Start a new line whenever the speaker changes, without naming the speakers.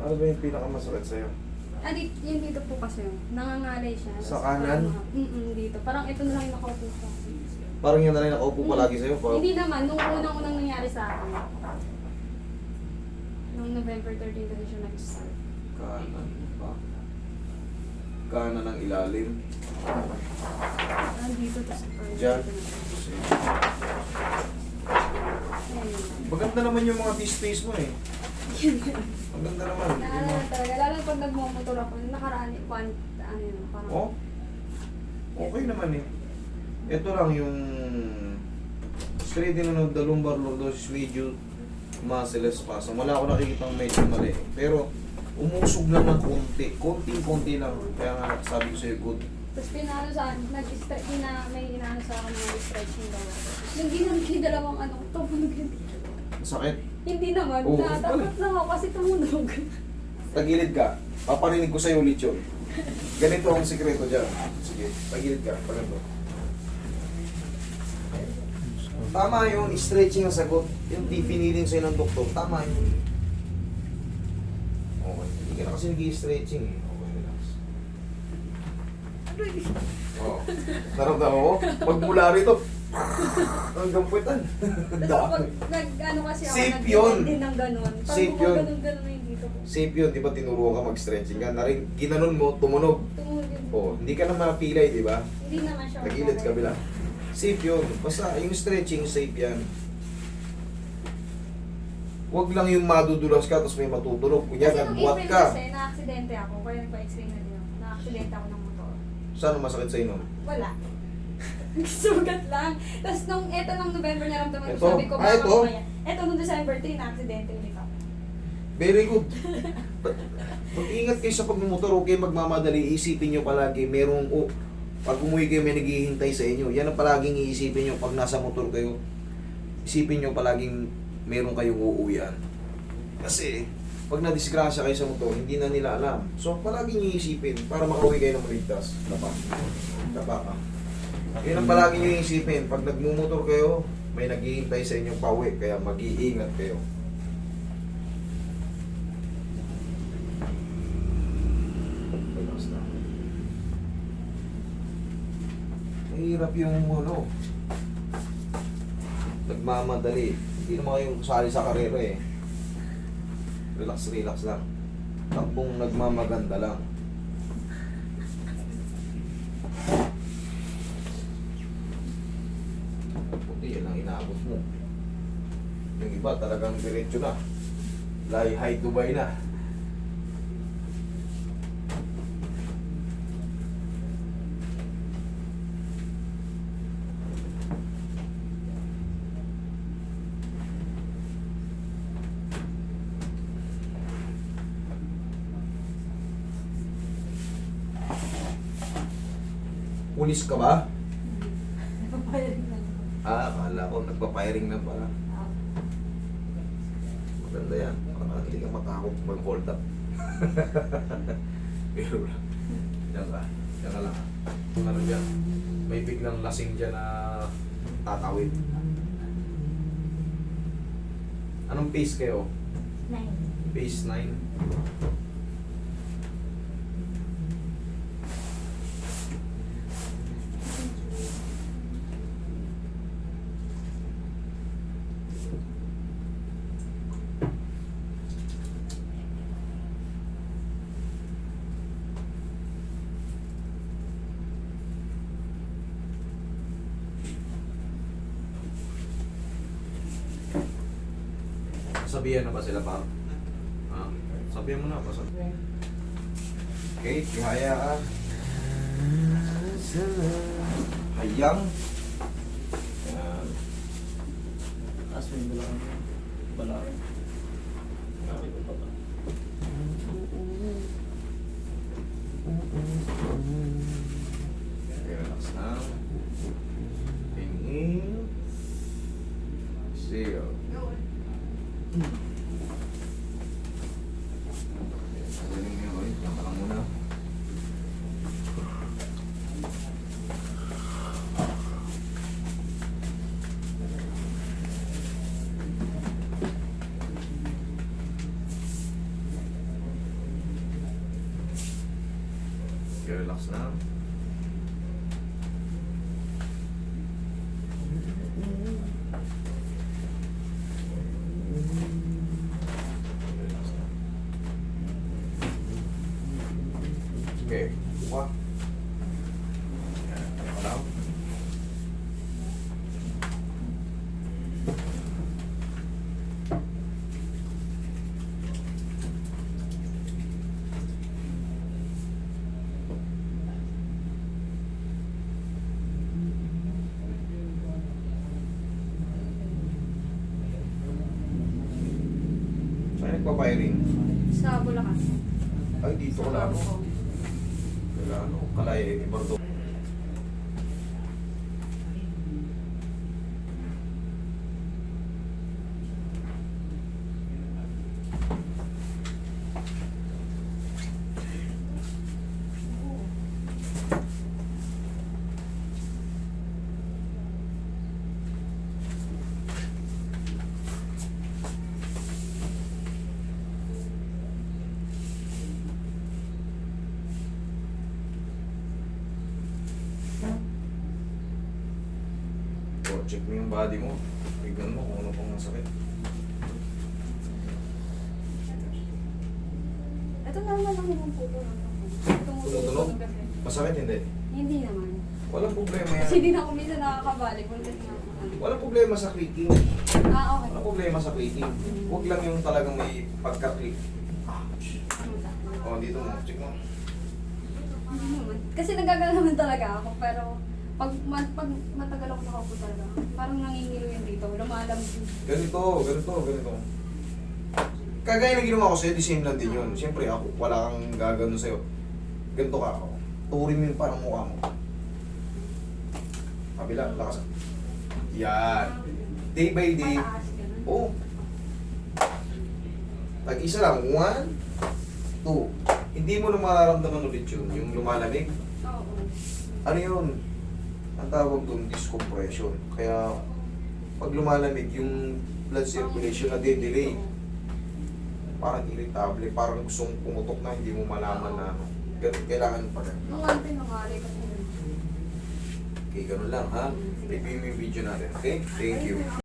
Ano ba yung pinakamasakit sa'yo?
Yung dito po kasi, nangangalay siya.
Sa
Tapos
kanan?
dito. Parang ito na lang yung nakaupo ko.
Parang yun na lang nakaupo palagi sa'yo. Parang,
Hindi naman, nung unang nangyari sa akin. Nung November 13 kasi siya nag-start.
kanan pa. Kanan ng ilalim.
Dito, tapos
Diyan.
Ayun.
Maganda naman yung mga space mo eh. Maganda naman. Yung
Naalala
mga-
talaga, lalo pag nagmumotor ako, yung nakaraan, ano yun, parang...
Oh? Okay naman eh. Ito lang yung straightening of the lumbar lordosis medyo muscle spasm. Wala ako nakikitang medyo mali. Pero umusog lang ng konti. Konting-konti lang. Kaya nga sabi ko sa'yo, good.
Tapos pinano sa akin, may inaano sa akin ng stretching daw. Nung ginamit yung dalawang ano, tumunog yun.
Sakit.
Hindi naman,
Oo,
natakot lang ako kasi tumunog.
Tagilid ka. Paparinig ko sa'yo ulit yun. Ganito ang sikreto dyan. Sige, tagilid ka. Pagano. Tama yun, stretching ang sagot. Yung definiting sa'yo ng doktor, tama yun. Okay, hindi ka na kasi nag-i-stretching eh. Okay, relax. Oo. Naramdaman mo? Pag mula rito, hanggang puwetan.
Tapos pag nag-ano kasi ako,
Safe yun.
din ng ganun. Pag
Safe yun.
ganun na yung dito ko.
Safe yun, di ba tinuruan ka mag-stretching ka? Narin, ginanon mo, tumunog.
Tumunog yun.
Oh, hindi ka na mapilay, di ba?
Hindi naman siya.
Nagilid
okay.
kabila. Safe yun. Basta yung stretching, safe yan. Huwag lang yung madudulas ka tapos may matutulog. Kunya,
Kasi nung
nagbuhat
April
ka.
kasi, na-aksidente ako. Kaya nagpa-x-ray na din ako. Na-aksidente ako ng motor.
Saan ang masakit sa'yo nun?
Wala. Sugat lang. Tapos nung eto ng November naramdaman ko,
Ito?
sabi ko,
Ah,
baka
ito?
mamaya. Eto nung December 3, na-aksidente ulit ako.
Very good. Mag-ingat kayo sa pagmumotor, okay, magmamadali. Isipin nyo palagi, merong, pag umuwi kayo may naghihintay sa inyo. Yan ang palaging iisipin nyo pag nasa motor kayo. Isipin nyo palaging meron kayong uuwian. Kasi, pag nadisgrasya kayo sa motor, hindi na nila alam. So, palaging iisipin para makauwi kayo ng maligtas. Tapa ka. Yan ang palaging nyo iisipin. Pag nagmumotor kayo, may naghihintay sa inyong pauwi. Kaya mag-iingat kayo. Relax na. Mahirap yung ano, nagmamadali. Hindi naman kayong sali sa karera eh. Relax, relax lang. Takbong nagmamaganda lang. Puti, yan ang inaabot mo. Yung iba talagang diretso na. Lahi high Dubai na. Pulis ka ba?
Papayarin lang.
Akala ko nagpa-firing lang pala. Maganda yan. Para hindi ka matakot mag-hold up. Pero lang. Yan ka. Yan ka lang. Ano dyan? May biglang lasing dyan na tatawid. Anong pace kayo?
9.
Pace 9? Sabihan na ba sila pa? Ha? Sabihan mo na ba? Okay, ihaya ka. Hayang. Yan.
Taas mo yung balakang mo. Balakang.
Okay, relax na. Inhale. Exhale. Galing niyo, oy. Yan ka lang muna. Relax na. Relax na. Okay, buka. Yan, tama lang. Saan nagpa-firing?
Sa Bulacan.
Ay, dito ko lang.
Oo.
Wala, ano, Kalay, Ibardo. O, check mo yung body mo. Tignan mo kung ano pang masakit.
Ito naman lang yung puto.
Tumutunog?
kasi.
Masakit hindi?
Hindi naman.
Walang problema yan.
Kasi di na ako minsan nakakabalik. Ulit na ako.
Walang problema sa clicking.
Okay.
Walang problema sa clicking. Huwag lang yung talagang may pagka-click. Ouch. O, dito mo. Check mo.
Hindi naman. Kasi nagagala naman talaga ako. Pero pag matagal ako nakaupo talaga, parang nangingilo yun dito. Lumalamig yun.
Ganito. Kagaya ng ginawa ko sa'yo, the same lang din yun. Siyempre ako, wala kang gagano sa'yo. Ganito ka ako. Turin mo yung parang mukha mo. Kabila, lakas. Yan. Day by day.
Mataas ganun.
Oh. Tag-isa lang. 1, 2. Hindi mo na mararamdaman ulit yun. Yung lumalamig.
Oo.
Ano yun? Ang tawag doon, discompression. Kaya, pag lumalamig, yung blood circulation na delay. Parang irritable, parang gustong pumutok na, hindi mo malaman na ano. Ganun, kailangan pa rin.
Nung ano pinangali kasi yun.
Okay, ganun lang ha. Review mo yung video natin, okay? Thank you.